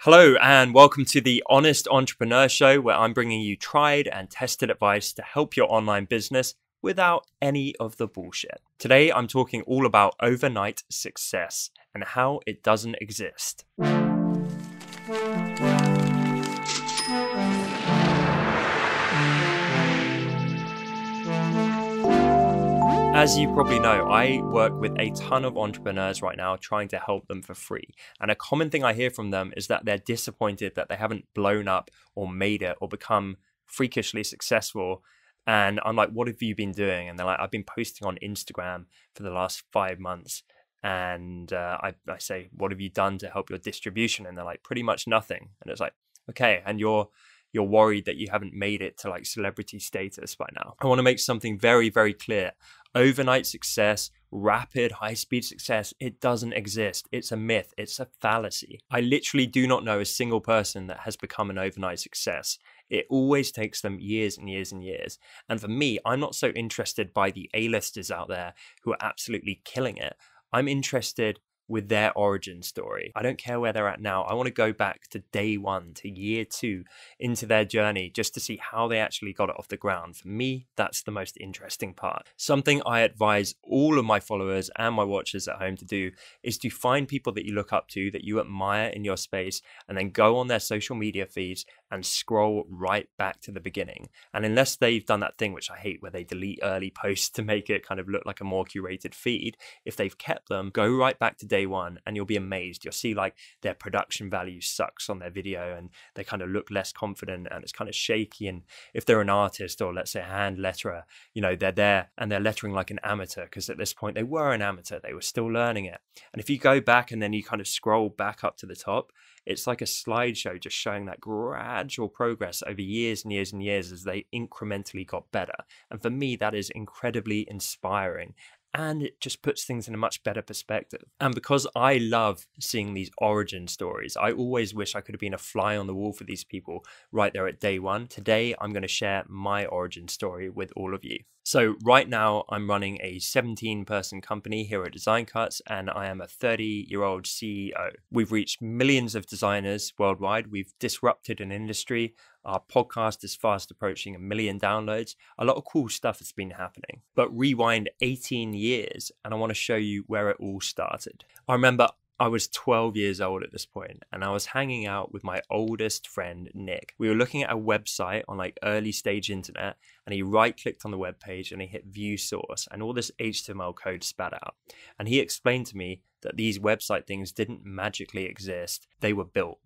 Hello and welcome to the Honest Entrepreneur Show, where I'm bringing you tried and tested advice to help your online business without any of the bullshit. Today, I'm talking all about overnight success and how it doesn't exist. As you probably know, I work with a ton of entrepreneurs right now trying to help them for free. And a common thing I hear from them is that they're disappointed that they haven't blown up or made it or become freakishly successful. And I'm like, what have you been doing? And they're like, I've been posting on Instagram for the last 5 months. And I say, what have you done to help your distribution? And they're like, pretty much nothing. And it's like, okay, and you're worried that you haven't made it to like celebrity status by now. I want to make something very, very clear. Overnight success, rapid, high-speed success, it doesn't exist. It's a myth. It's a fallacy. I literally do not know a single person that has become an overnight success. It always takes them years and years and years. And for me, I'm not so interested by the A-listers out there who are absolutely killing it. I'm interested with their origin story. I don't care where they're at now. I want to go back to day one, to year two, into their journey, just to see how they actually got it off the ground. For me, that's the most interesting part. Something I advise all of my followers and my watchers at home to do is to find people that you look up to, that you admire in your space, and then go on their social media feeds and scroll right back to the beginning. And unless they've done that thing, which I hate, where they delete early posts to make it kind of look like a more curated feed, if they've kept them, go right back to day one and you'll be amazed. You'll see like their production value sucks on their video and they kind of look less confident and it's kind of shaky. And if they're an artist or let's say a hand letterer, you know, they're there and they're lettering like an amateur because at this point they were an amateur, they were still learning it. And if you go back and then you kind of scroll back up to the top, it's like a slideshow just showing that gradual progress over years and years and years as they incrementally got better. And for me, that is incredibly inspiring. And it just puts things in a much better perspective. And because I love seeing these origin stories, I always wish I could have been a fly on the wall for these people right there at day one. Today, I'm going to share my origin story with all of you. So right now, I'm running a 17-person company here at Design Cuts, and I am a 30-year-old CEO. We've reached millions of designers worldwide. We've disrupted an industry. Our podcast is fast approaching 1 million downloads. A lot of cool stuff has been happening. But rewind 18 years, and I want to show you where it all started. I remember I was 12 years old at this point, and I was hanging out with my oldest friend, Nick. We were looking at a website on like early stage internet, and he right-clicked on the web page and he hit view source, and all this HTML code spat out. And he explained to me that these website things didn't magically exist. They were built.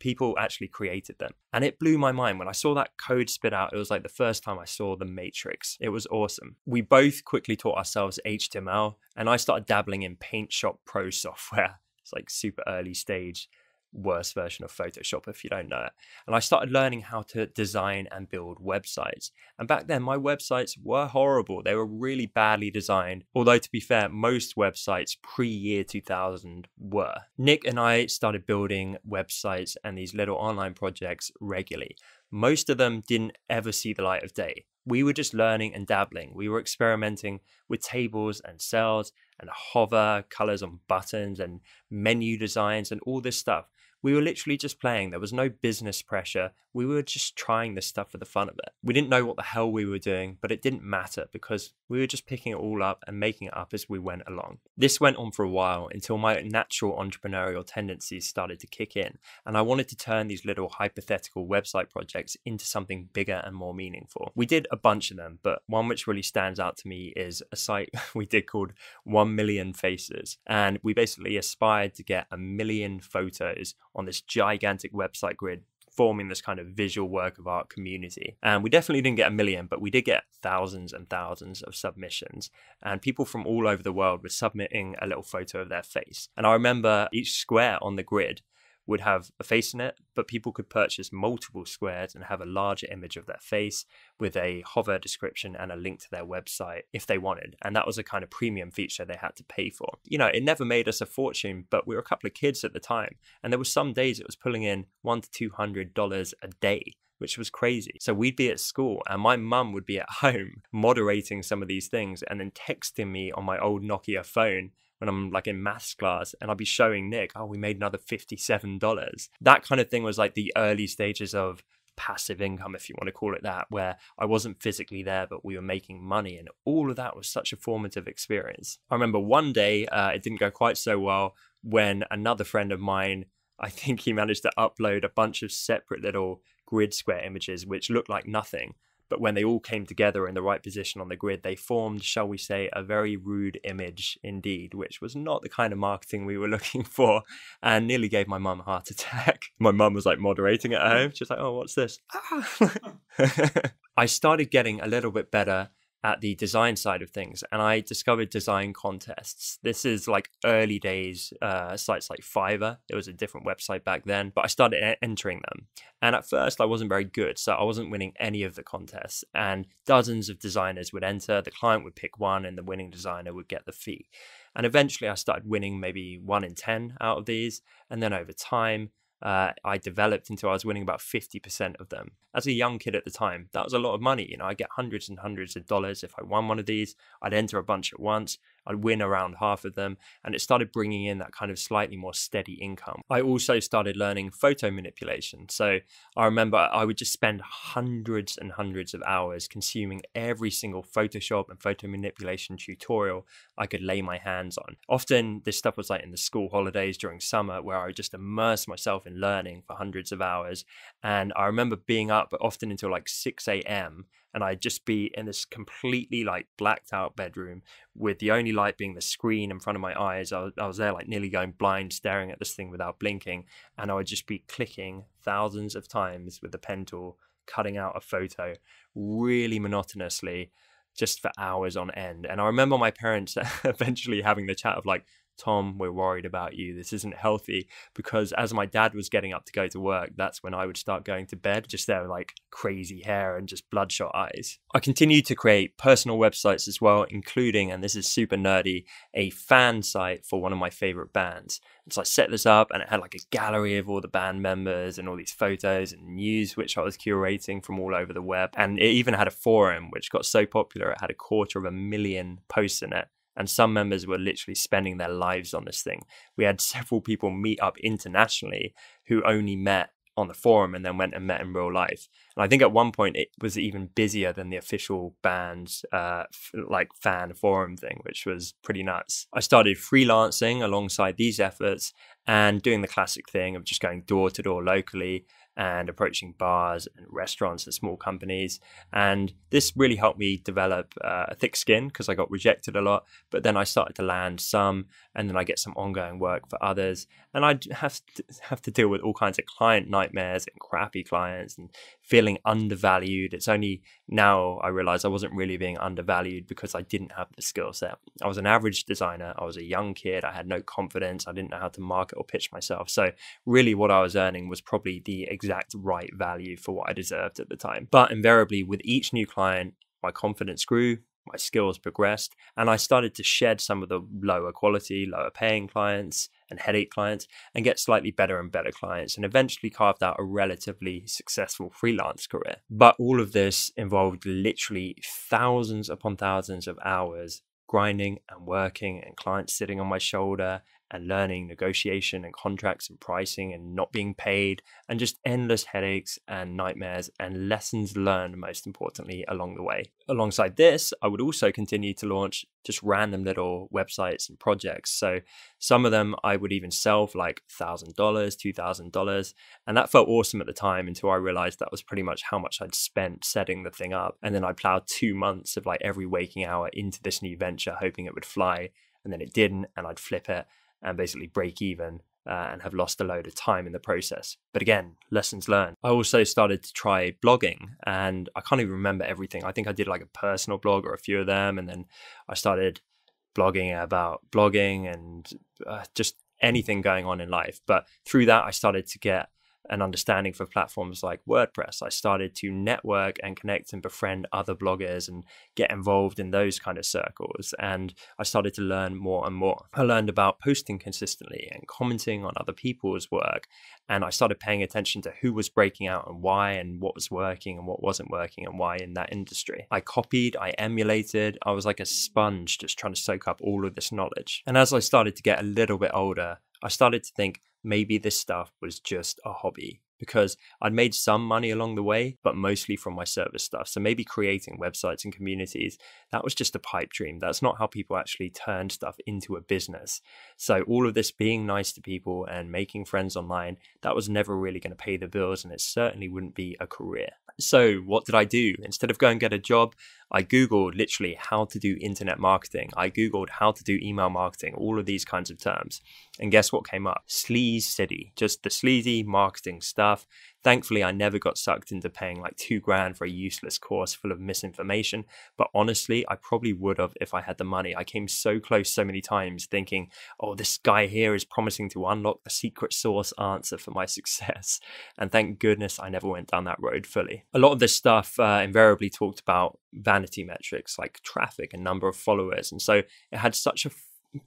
People actually created them. And it blew my mind. When I saw that code spit out, it was like the first time I saw the Matrix. It was awesome. We both quickly taught ourselves HTML, and I started dabbling in Paint Shop Pro software. It's like super early stage, worst version of Photoshop if you don't know it. And I started learning how to design and build websites. And back then my websites were horrible. They were really badly designed. Although to be fair, most websites pre-year 2000 were. Nick and I started building websites and these little online projects regularly. Most of them didn't ever see the light of day. We were just learning and dabbling. We were experimenting with tables and cells and hover, colors on buttons and menu designs and all this stuff. We were literally just playing. There was no business pressure. We were just trying this stuff for the fun of it. We didn't know what the hell we were doing, but it didn't matter because we were just picking it all up and making it up as we went along. This went on for a while until my natural entrepreneurial tendencies started to kick in, and I wanted to turn these little hypothetical website projects into something bigger and more meaningful. We did a bunch of them, but one which really stands out to me is a site we did called 1 Million Faces, and we basically aspired to get 1 million photos on this gigantic website grid, forming this kind of visual work of art community. And we definitely didn't get 1 million, but we did get thousands and thousands of submissions. And people from all over the world were submitting a little photo of their face. And I remember each square on the grid would have a face in it, but people could purchase multiple squares and have a larger image of their face with a hover description and a link to their website if they wanted. And that was a kind of premium feature they had to pay for. You know, it never made us a fortune, but we were a couple of kids at the time. And there were some days it was pulling in $100 to $200 a day, which was crazy. So we'd be at school and my mum would be at home moderating some of these things and then texting me on my old Nokia phone when I'm like in maths class and I'd be showing Nick, oh, we made another $57. That kind of thing was like the early stages of passive income, if you want to call it that, where I wasn't physically there, but we were making money. And all of that was such a formative experience. I remember one day, it didn't go quite so well when another friend of mine, I think he managed to upload a bunch of separate little grid square images, which looked like nothing. But when they all came together in the right position on the grid, they formed, shall we say, a very rude image indeed, which was not the kind of marketing we were looking for, and nearly gave my mum a heart attack. My mum was like moderating at home. She's like, oh, what's this? I started getting a little bit better at the design side of things, and I discovered design contests. This is like early days sites like Fiverr. It was a different website back then, but I started entering them. And at first I wasn't very good, so I wasn't winning any of the contests, and dozens of designers would enter. The client would pick one and the winning designer would get the fee. And eventually I started winning maybe 1 in 10 out of these, and then over time I developed until I was winning about 50% of them. As a young kid at the time, that was a lot of money. You know, I'd get hundreds and hundreds of dollars if I won one of these. I'd enter a bunch at once. I'd win around half of them, and it started bringing in that kind of slightly more steady income. I also started learning photo manipulation. So I remember I would just spend hundreds and hundreds of hours consuming every single Photoshop and photo manipulation tutorial I could lay my hands on. Often this stuff was like in the school holidays during summer, where I would just immerse myself in learning for hundreds of hours. And I remember being up often until like 6 a.m. and I'd just be in this completely like blacked out bedroom with the only light being the screen in front of my eyes. I was there like nearly going blind, staring at this thing without blinking. And I would just be clicking thousands of times with the pen tool, cutting out a photo really monotonously just for hours on end. And I remember my parents eventually having the chat of like, Tom, we're worried about you. This isn't healthy. Because as my dad was getting up to go to work, that's when I would start going to bed, just there with like crazy hair and just bloodshot eyes. I continued to create personal websites as well, including, and this is super nerdy, a fan site for one of my favorite bands. And so I set this up and it had like a gallery of all the band members and all these photos and news, which I was curating from all over the web. And it even had a forum, which got so popular, it had 250,000 posts in it. And some members were literally spending their lives on this thing. We had several people meet up internationally who only met on the forum and then went and met in real life. And I think at one point it was even busier than the official band's like fan forum thing, which was pretty nuts. I started freelancing alongside these efforts and doing the classic thing of just going door to door locally and approaching bars and restaurants and small companies. And this really helped me develop a thick skin because I got rejected a lot, but then I started to land some, and then I get some ongoing work for others. And I'd have to deal with all kinds of client nightmares and crappy clients and feeling undervalued. It's only now I realize I wasn't really being undervalued because I didn't have the skill set. I was an average designer. I was a young kid. I had no confidence. I didn't know how to market or pitch myself. So really what I was earning was probably the exact right value for what I deserved at the time. But invariably with each new client, my confidence grew, my skills progressed, and I started to shed some of the lower quality, lower paying clients and headache clients and get slightly better and better clients, and eventually carved out a relatively successful freelance career. But all of this involved literally thousands upon thousands of hours grinding and working, and clients sitting on my shoulder and learning negotiation and contracts and pricing and not being paid, and just endless headaches and nightmares and lessons learned, most importantly, along the way. Alongside this, I would also continue to launch just random little websites and projects. So some of them I would even sell for like $1,000, $2,000. And that felt awesome at the time until I realized that was pretty much how much I'd spent setting the thing up. And then I plowed 2 months of like every waking hour into this new venture, hoping it would fly. And then it didn't, and I'd flip it and basically break even and have lost a load of time in the process. But again, lessons learned. I also started to try blogging, and I can't even remember everything. I think I did like a personal blog or a few of them, and then I started blogging about blogging and just anything going on in life. But through that, I started to get an understanding for platforms like WordPress. I started to network and connect and befriend other bloggers and get involved in those kind of circles. And I started to learn more and more. I learned about posting consistently and commenting on other people's work. And I started paying attention to who was breaking out and why, and what was working and what wasn't working and why in that industry. I copied, I emulated, I was like a sponge just trying to soak up all of this knowledge. And as I started to get a little bit older, I started to think maybe this stuff was just a hobby, because I'd made some money along the way, but mostly from my service stuff. So maybe creating websites and communities, that was just a pipe dream. That's not how people actually turn stuff into a business. So all of this being nice to people and making friends online, that was never really going to pay the bills, and it certainly wouldn't be a career. So what did I do? Instead of going and get a job, I Googled literally how to do internet marketing. I Googled how to do email marketing, all of these kinds of terms. And guess what came up? Sleaze City, just the sleazy marketing stuff. Thankfully, I never got sucked into paying like $2,000 for a useless course full of misinformation. But honestly, I probably would have if I had the money. I came so close so many times thinking, oh, this guy here is promising to unlock the secret sauce answer for my success. And thank goodness I never went down that road fully. A lot of this stuff invariably talked about vanity metrics like traffic and number of followers. And so it had such a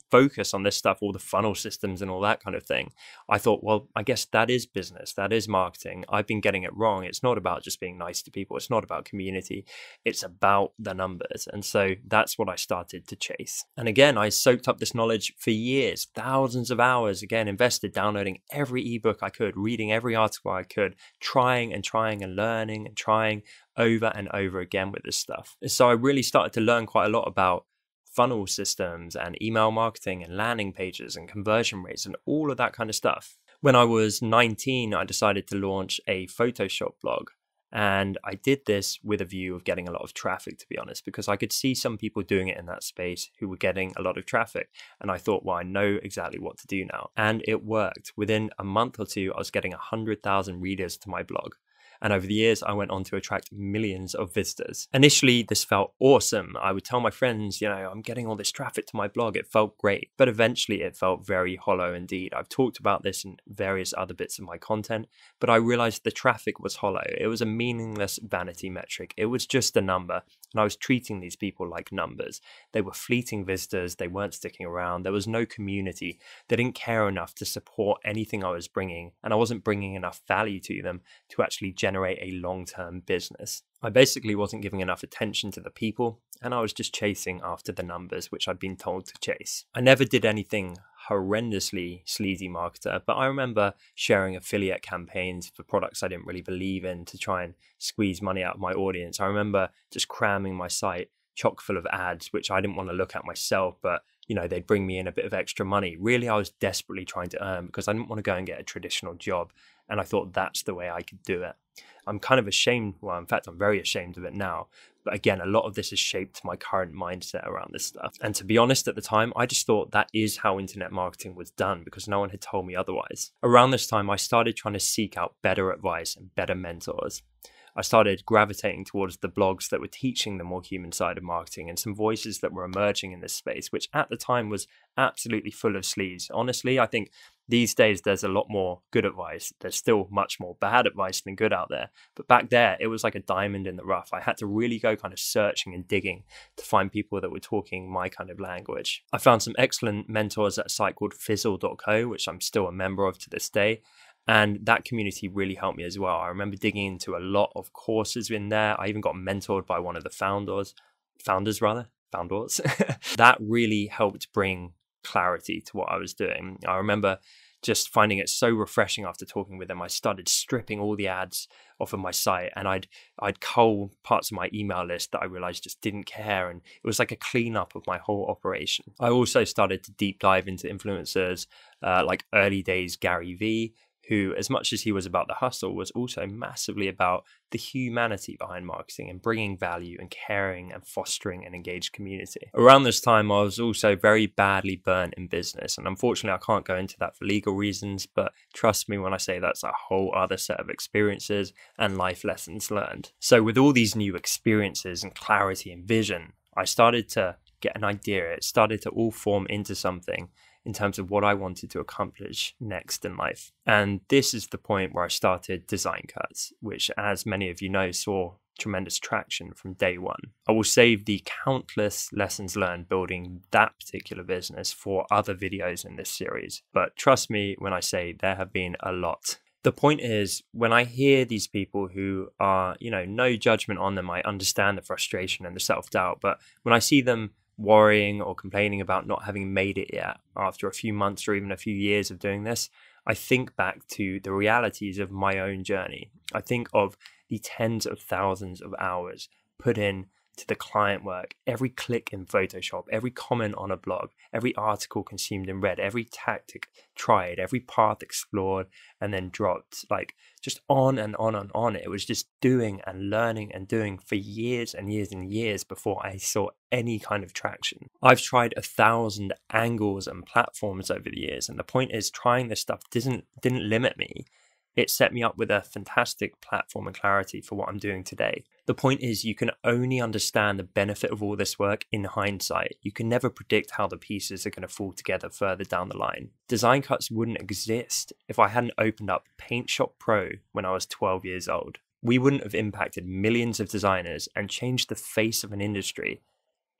focus on this stuff, all the funnel systems and all that kind of thing. I thought, well, I guess that is business, that is marketing. I've been getting it wrong. It's not about just being nice to people. It's not about community. It's about the numbers. And so that's what I started to chase. And again, I soaked up this knowledge for years, thousands of hours, again, invested downloading every ebook I could, reading every article I could, trying and learning and trying over and over again with this stuff. So I really started to learn quite a lot about funnel systems and email marketing and landing pages and conversion rates and all of that kind of stuff. When I was 19, I decided to launch a Photoshop blog. And I did this with a view of getting a lot of traffic, to be honest, because I could see some people doing it in that space who were getting a lot of traffic. And I thought, well, I know exactly what to do now. And it worked. Within a month or two, I was getting 100,000 readers to my blog. And over the years, I went on to attract millions of visitors. Initially, this felt awesome. I would tell my friends, you know, I'm getting all this traffic to my blog. It felt great. But eventually, it felt very hollow indeed. I've talked about this in various other bits of my content, but I realized the traffic was hollow. It was a meaningless vanity metric. It was just a number. And I was treating these people like numbers. They were fleeting visitors. They weren't sticking around. There was no community. They didn't care enough to support anything I was bringing. And I wasn't bringing enough value to them to actually generate a long-term business. I basically wasn't giving enough attention to the people, and I was just chasing after the numbers, which I'd been told to chase. I never did anything horrendously sleazy marketer, but I remember sharing affiliate campaigns for products I didn't really believe in to try and squeeze money out of my audience. I remember just cramming my site chock full of ads, which I didn't want to look at myself, but you know, they'd bring me in a bit of extra money. Really, I was desperately trying to earn because I didn't want to go and get a traditional job. And I thought that's the way I could do it. I'm kind of ashamed. Well, in fact, I'm very ashamed of it now. But again, a lot of this has shaped my current mindset around this stuff. And to be honest, at the time, I just thought that is how internet marketing was done because no one had told me otherwise. Around this time, I started trying to seek out better advice and better mentors. I started gravitating towards the blogs that were teaching the more human side of marketing and some voices that were emerging in this space, which at the time was absolutely full of sleaze. Honestly, I think these days there's a lot more good advice. There's still much more bad advice than good out there. But back there, it was like a diamond in the rough. I had to really go kind of searching and digging to find people that were talking my kind of language. I found some excellent mentors at a site called fizzle.co, which I'm still a member of to this day. And that community really helped me as well. I remember digging into a lot of courses in there. I even got mentored by one of the founders. That really helped bring clarity to what I was doing. I remember just finding it so refreshing after talking with them. I started stripping all the ads off of my site, and I'd cull parts of my email list that I realized just didn't care, and it was like a cleanup of my whole operation. I also started to deep dive into influencers like early days Gary Vee, who, as much as he was about the hustle, was also massively about the humanity behind marketing and bringing value and caring and fostering an engaged community. Around this time, I was also very badly burnt in business. And unfortunately, I can't go into that for legal reasons, but trust me when I say that's a whole other set of experiences and life lessons learned. So with all these new experiences and clarity and vision, I started to get an idea. It started to all form into something in terms of what I wanted to accomplish next in life. And this is the point where I started Design Cuts, which, as many of you know, saw tremendous traction from day one. I will save the countless lessons learned building that particular business for other videos in this series, but trust me when I say there have been a lot. The point is, when I hear these people who are, no judgment on them, I understand the frustration and the self-doubt, but when I see them worrying or complaining about not having made it yet after a few months or even a few years of doing this, I think back to the realities of my own journey. I think of the tens of thousands of hours put in to the client work, every click in Photoshop, every comment on a blog, every article consumed and read, every tactic tried, every path explored and then dropped, like just on and on and on. It was just doing and learning and doing for years and years and years before I saw any kind of traction. I've tried 1,000 angles and platforms over the years, and the point is, trying this stuff didn't limit me. It set me up with a fantastic platform and clarity for what I'm doing today. The point is, you can only understand the benefit of all this work in hindsight. You can never predict how the pieces are going to fall together further down the line. Design Cuts wouldn't exist if I hadn't opened up Paint Shop Pro when I was 12 years old. We wouldn't have impacted millions of designers and changed the face of an industry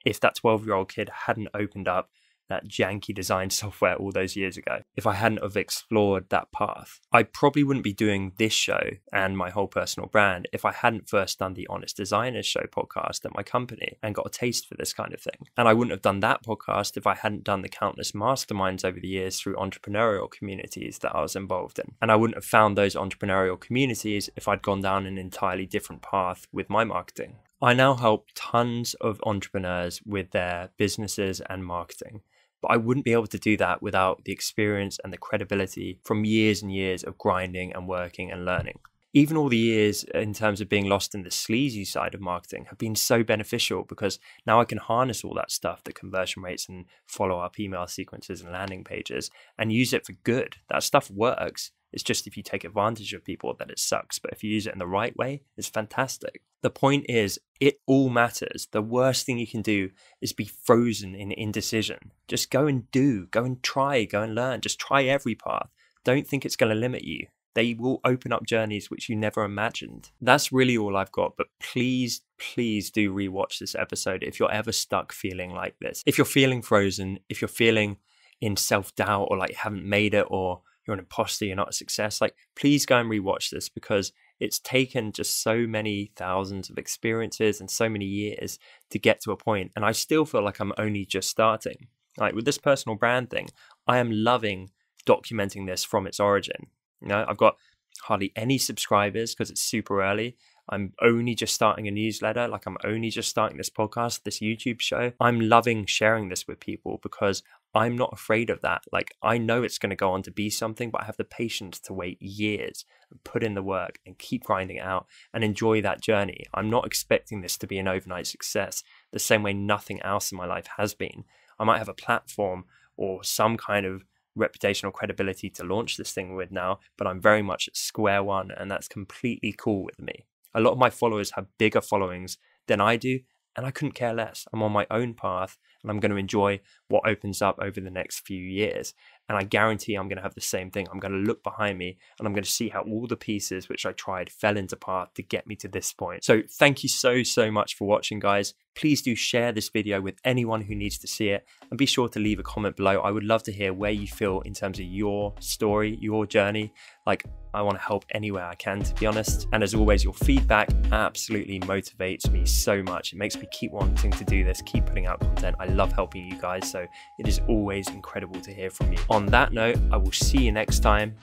if that 12-year-old kid hadn't opened up that janky design software all those years ago. If I hadn't have explored that path, I probably wouldn't be doing this show and my whole personal brand if I hadn't first done the Honest Designers Show podcast at my company and got a taste for this kind of thing. And I wouldn't have done that podcast if I hadn't done the countless masterminds over the years through entrepreneurial communities that I was involved in. And I wouldn't have found those entrepreneurial communities if I'd gone down an entirely different path with my marketing. I now help tons of entrepreneurs with their businesses and marketing. But I wouldn't be able to do that without the experience and the credibility from years and years of grinding and working and learning. Even all the years in terms of being lost in the sleazy side of marketing have been so beneficial, because now I can harness all that stuff, the conversion rates and follow-up email sequences and landing pages, and use it for good. That stuff works. It's just if you take advantage of people that it sucks. But if you use it in the right way, it's fantastic. The point is, it all matters. The worst thing you can do is be frozen in indecision. Just go and do, go and try, go and learn. Just try every path. Don't think it's going to limit you. They will open up journeys which you never imagined. That's really all I've got, but please do rewatch this episode if you're ever stuck feeling like this. If you're feeling frozen, if you're feeling in self-doubt or like you haven't made it, or you're an imposter, you're not a success, like please go and rewatch this, because it's taken just so many thousands of experiences and so many years to get to a point. And I still feel like I'm only just starting. Like with this personal brand thing, I am loving documenting this from its origin. I've got hardly any subscribers because it's super early. I'm only just starting a newsletter. Like I'm only just starting this podcast, this YouTube show. I'm loving sharing this with people because I'm not afraid of that. Like I know it's going to go on to be something, but I have the patience to wait years and put in the work and keep grinding it out and enjoy that journey. I'm not expecting this to be an overnight success the same way nothing else in my life has been. I might have a platform or some kind of reputational credibility to launch this thing with now, but I'm very much at square one, and that's completely cool with me. A lot of my followers have bigger followings than I do, and I couldn't care less. I'm on my own path, and I'm going to enjoy what opens up over the next few years. And I guarantee I'm going to have the same thing. I'm going to look behind me and I'm going to see how all the pieces which I tried fell into path to get me to this point. So thank you so much for watching, guys. Please do share this video with anyone who needs to see it, and be sure to leave a comment below. I would love to hear where you feel in terms of your story, your journey. Like, I want to help anywhere I can, to be honest. And as always, your feedback absolutely motivates me so much. It makes me keep wanting to do this, keep putting out content. I love helping you guys, so it is always incredible to hear from you. On that note, I will see you next time,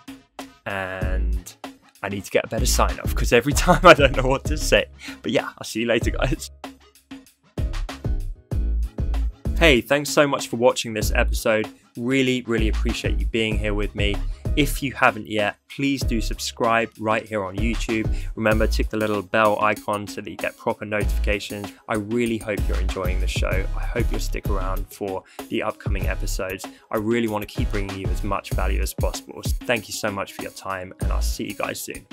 and I need to get a better sign off because every time I don't know what to say. But yeah, I'll see you later, guys. Hey, thanks so much for watching this episode. Really appreciate you being here with me. If you haven't yet, please do subscribe right here on YouTube. Remember, tick the little bell icon so that you get proper notifications. I really hope you're enjoying the show. I hope you'll stick around for the upcoming episodes. I really want to keep bringing you as much value as possible. So thank you so much for your time, and I'll see you guys soon.